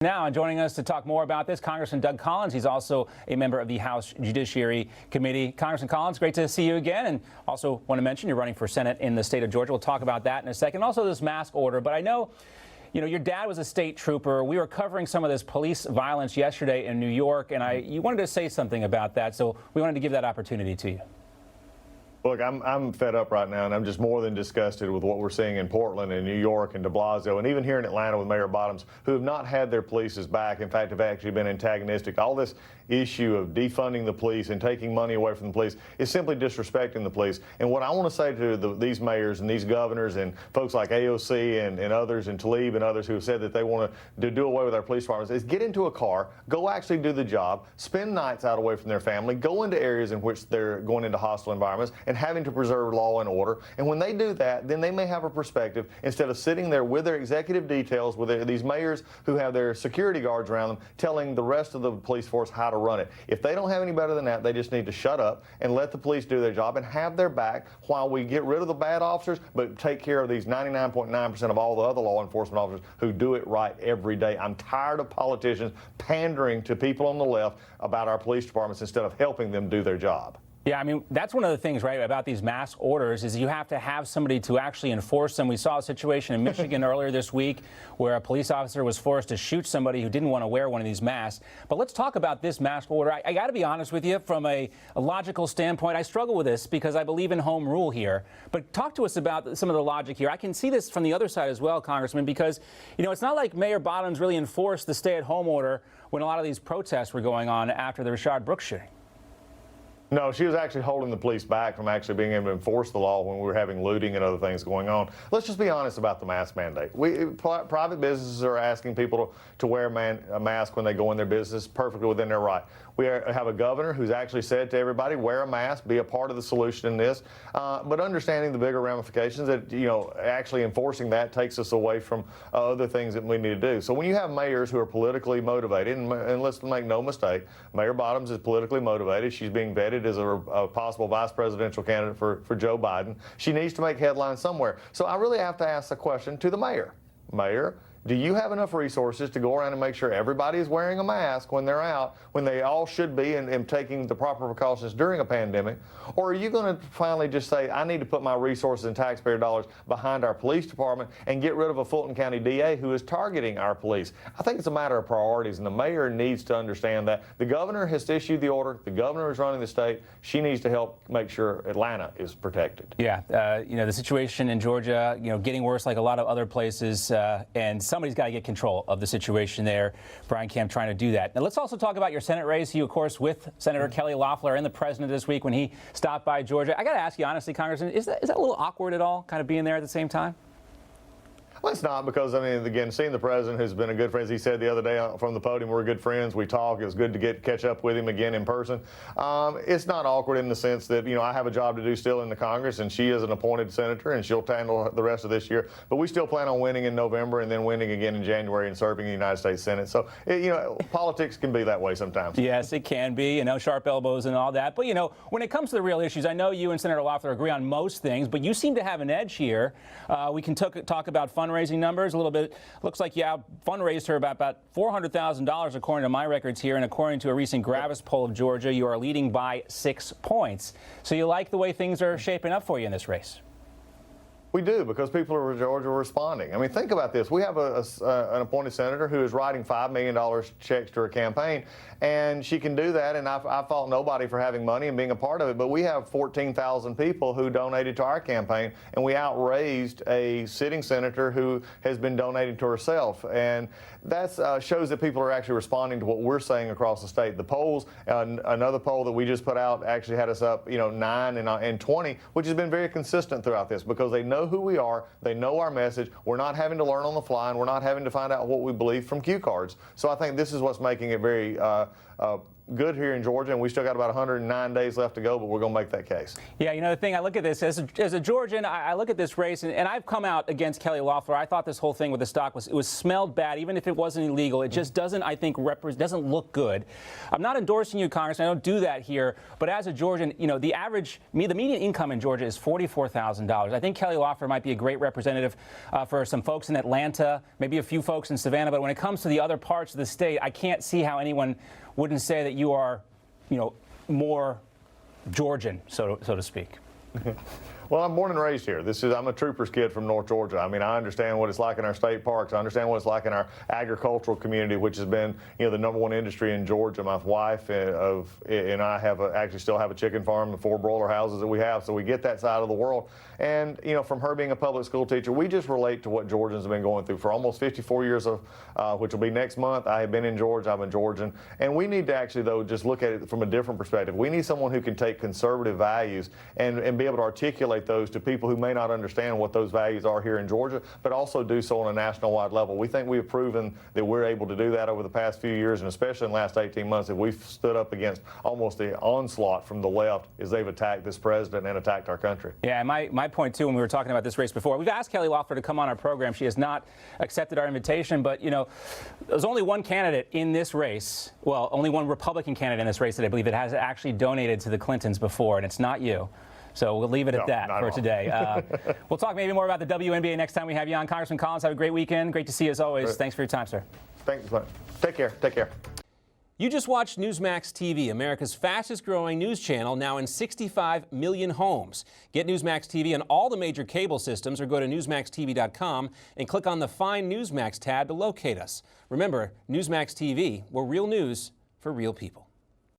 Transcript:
Now, and joining us to talk more about this, Congressman Doug Collins. He's also a member of the House Judiciary Committee. Congressman Collins, great to see you again. And also want to mention you're running for Senate in the state of Georgia. We'll talk about that in a second. Also, this mask order. But I know, your dad was a state trooper. We were covering some of this police violence yesterday in New York, and you wanted to say something about that. So we wanted to give that opportunity to you. Look, I'm fed up right now, and I'm just more than disgusted with what we're seeing in Portland and New York and de Blasio, and even here in Atlanta with Mayor Bottoms, who have not had their polices back. In fact, have actually been antagonistic. All this issue of defunding the police and taking money away from the police is simply disrespecting the police. And what I want to say to these mayors and these governors and folks like AOC and others and Tlaib and others who have said that they want to do away with our police departments is get into a car, go actually do the job, spend nights out away from their family, go into areas in which they're going into hostile environments and having to preserve law and order. And when they do that, then they may have a perspective instead of sitting there with their executive details, with these mayors who have their security guards around them, telling the rest of the police force how to run it. If they don't have any better than that, they just need to shut up and let the police do their job and have their back while we get rid of the bad officers, but take care of these 99.9% of all the other law enforcement officers who do it right every day. I'm tired of politicians pandering to people on the left about our police departments instead of helping them do their job. Yeah, I mean, that's one of the things, right, about these mask orders is you have to have somebody to actually enforce them. We saw a situation in Michigan earlier this week where a police officer was forced to shoot somebody who didn't want to wear one of these masks. But let's talk about this mask order. I got to be honest with you, from a logical standpoint, I struggle with this because I believe in home rule here. But talk to us about some of the logic here. I can see this from the other side as well, Congressman, because, it's not like Mayor Bottoms really enforced the stay-at-home order when a lot of these protests were going on after the Rashad Brooks shooting. No, she was actually holding the police back from actually being able to enforce the law when we were having looting and other things going on. Let's just be honest about the mask mandate. Private businesses are asking people to wear a mask when they go in their business, perfectly within their right. We have a governor who's actually said to everybody, wear a mask, be a part of the solution in this, but understanding the bigger ramifications that, actually enforcing that takes us away from other things that we need to do. So when you have mayors who are politically motivated, and let's make no mistake, Mayor Bottoms is politically motivated. She's being vetted as a possible vice presidential candidate for Joe Biden. She needs to make headlines somewhere. So I really have to ask the question to the mayor. Mayor, do you have enough resources to go around and make sure everybody is wearing a mask when they're out, when they all should be, and taking the proper precautions during a pandemic? Or are you going to finally just say, I need to put my resources and taxpayer dollars behind our police department and get rid of a Fulton County DA who is targeting our police? I think it's a matter of priorities, and the mayor needs to understand that. The governor has issued the order. The governor is running the state. She needs to help make sure Atlanta is protected. Yeah, the situation in Georgia, getting worse like a lot of other places, and somebody's got to get control of the situation there. Brian Kemp trying to do that. Now, let's also talk about your Senate race. You, of course, with Senator Kelly Loeffler and the president this week when he stopped by Georgia. I got to ask you honestly, Congressman, is that a little awkward at all, kind of being there at the same time? Well, it's not, because, again, seeing the president, who's been a good friend, as he said the other day from the podium, we're good friends, we talk, it was good to catch up with him again in person. It's not awkward in the sense that, I have a job to do still in the Congress, and she is an appointed senator, and she'll handle the rest of this year. But we still plan on winning in November and then winning again in January and serving in the United States Senate. So, politics can be that way sometimes. Yes, it can be, sharp elbows and all that. But, when it comes to the real issues, I know you and Senator Loeffler agree on most things, but you seem to have an edge here. We can talk about fundraising numbers a little bit. Looks like you fundraised her about $400,000 according to my records here, and according to a recent Gravis poll of Georgia, you are leading by 6 points. So you like the way things are shaping up for you in this race? We do, because people in Georgia are responding. Think about this. We have an appointed senator who is writing $5 million checks to her campaign, and she can do that, and I fault nobody for having money and being a part of it, but we have 14,000 people who donated to our campaign, and we outraised a sitting senator who has been donating to herself. And that shows that people are actually responding to what we're saying across the state. The polls, another poll that we just put out actually had us up, 9 and 20, which has been very consistent throughout this, because they know who we are, they know our message. We're not having to learn on the fly, and we're not having to find out what we believe from cue cards. So I think this is what's making it very good here in Georgia, and we still got about 109 days left to go, but we're going to make that case. Yeah, you know, the thing, I look at this, as a Georgian, I look at this race, and I've come out against Kelly Loeffler. I thought this whole thing with the stock was smelled bad, even if it wasn't illegal. It just doesn't, I think, doesn't look good. I'm not endorsing you, Congressman. I don't do that here. But as a Georgian, you know, the median income in Georgia is $44,000. I think Kelly Loeffler might be a great representative for some folks in Atlanta, maybe a few folks in Savannah. But when it comes to the other parts of the state, I can't see how anyone wouldn't say that you are, you know, more Georgian, so to speak. Well, I'm born and raised here. I'm a Troopers kid from North Georgia. I mean, I understand what it's like in our state parks. I understand what it's like in our agricultural community, which has been, you know, the #1 industry in Georgia. My wife and I actually still have a chicken farm and 4 broiler houses that we have, so we get that side of the world. And, you know, from her being a public school teacher, we just relate to what Georgians have been going through for almost 54 years of, which will be next month. I have been in Georgia. I'm a Georgian. And we need to actually, though, just look at it from a different perspective. We need someone who can take conservative values and be able to articulate those to people who may not understand what those values are here in Georgia, but also do so on a national-wide level. We think we have proven that we're able to do that over the past few years, and especially in the last 18 months, that we've stood up against almost the onslaught from the left as they've attacked this president and attacked our country. Yeah, my point, too, when we were talking about this race before, we've asked Kelly Loeffler to come on our program. She has not accepted our invitation, but, you know, there's only one candidate in this race, well, only one Republican candidate in this race that I believe it has actually donated to the Clintons before, and it's not you. So we'll leave it at that for today. We'll talk maybe more about the WNBA next time we have you on. Congressman Collins, have a great weekend. Great to see you as always. Thanks for your time, sir. Thanks. Take care. Take care. You just watched Newsmax TV, America's fastest growing news channel, now in 65 million homes. Get Newsmax TV on all the major cable systems or go to newsmaxtv.com and click on the Find Newsmax tab to locate us. Remember, Newsmax TV, we're real news for real people.